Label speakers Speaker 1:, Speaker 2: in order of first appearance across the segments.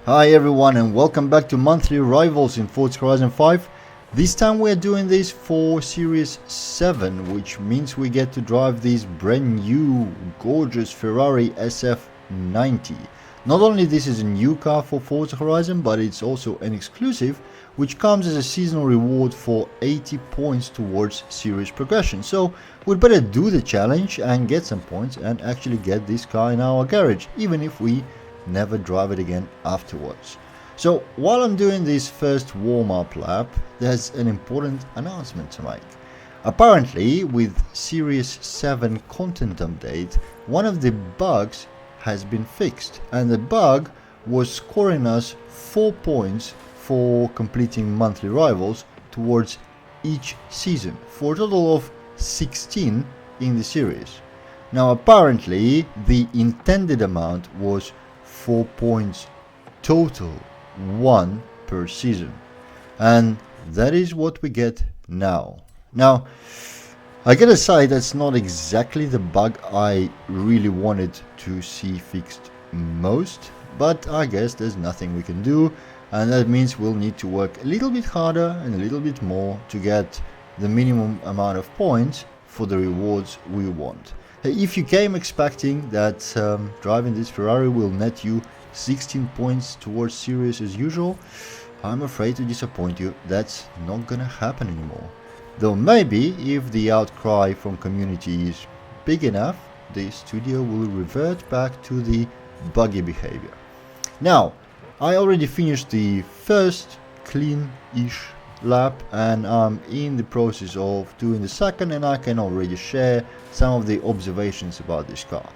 Speaker 1: Hi everyone and welcome back to monthly rivals in Forza Horizon 5. This time we're doing this for Series 7, which means we get to drive this brand new gorgeous Ferrari SF90. Not only this is a new car for Forza Horizon, but it's also an exclusive which comes as a seasonal reward for 80 points towards series progression. So we'd better do the challenge and get some points and actually get this car in our garage, even if we never drive it again afterwards. So while I'm doing this first warm-up lap, there's an important announcement to make. Apparently, with Series 7 content update, one of the bugs has been fixed, and the bug was scoring us 4 points for completing monthly rivals towards each season, for a total of 16 in the series. Now apparently the intended amount was 4 points total, 1 per season, and that is what we get now. Now I gotta say that's not exactly the bug I really wanted to see fixed most, but I guess there's nothing we can do, and that means we'll need to work a little bit harder and a little bit more to get the minimum amount of points for the rewards we want. If you came expecting that driving this Ferrari will net you 16 points towards series as usual, I'm afraid to disappoint you. That's not gonna happen anymore. Though maybe if the outcry from community is big enough, the studio will revert back to the buggy behavior. Now, I already finished the first clean-ish lap and I'm in the process of doing the second, and I can already share some of the observations about this car.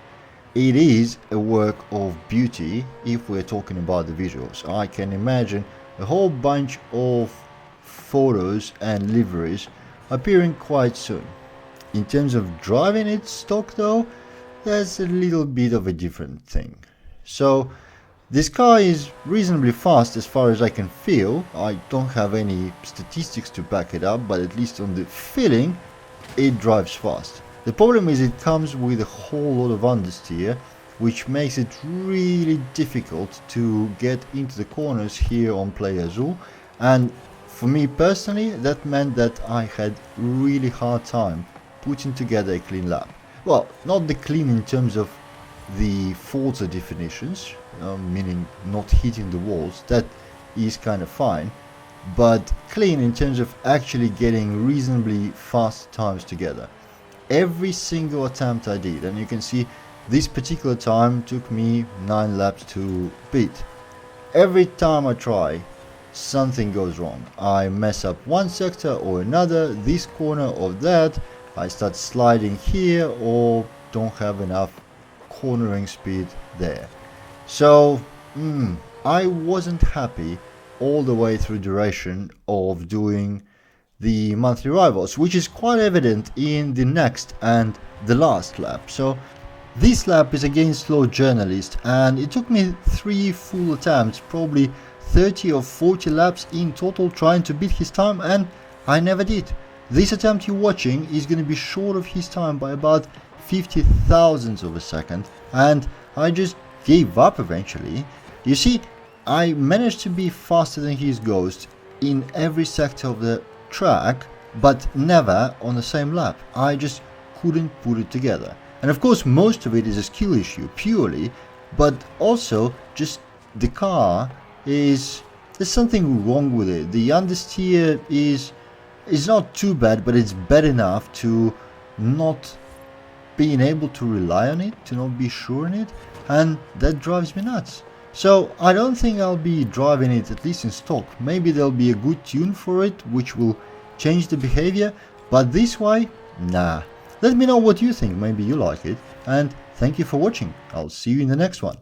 Speaker 1: It is a work of beauty if we're talking about the visuals. I can imagine a whole bunch of photos and liveries appearing quite soon. In terms of driving it stock though, that's a little bit of a different thing. So this car is reasonably fast as far as I can feel. I don't have any statistics to back it up, but at least on the feeling, it drives fast. The problem is it comes with a whole lot of understeer, which makes it really difficult to get into the corners here on Playa Azul, and for me personally that meant that I had really hard time putting together a clean lap. Well, not the clean in terms of the Forza definitions, meaning not hitting the walls, that is kind of fine, but clean in terms of actually getting reasonably fast times together. Every single attempt I did, and you can see this particular time took me 9 laps to beat. Every time I try, something goes wrong. I mess up one sector or another, this corner or that, I start sliding here or don't have enough cornering speed there. So I wasn't happy all the way through duration of doing the monthly rivals, which is quite evident in the next and the last lap. So this lap is against Slow Journalist, and it took me 3 full attempts, probably 30 or 40 laps in total trying to beat his time, and I never did. This attempt you're watching is going to be short of his time by about 50 thousandths of a second, and I just gave up eventually. You see, I managed to be faster than his Ghost in every sector of the track, but never on the same lap. I just couldn't put it together. And of course most of it is a skill issue purely, but also just the car there's something wrong with it. The understeer is not too bad, but it's bad enough to not being able to rely on it, to not be sure on it, and that drives me nuts. So I don't think I'll be driving it, at least in stock. Maybe there'll be a good tune for it which will change the behavior, but this way, nah. Let me know what you think, maybe you like it, and thank you for watching. I'll see you in the next one.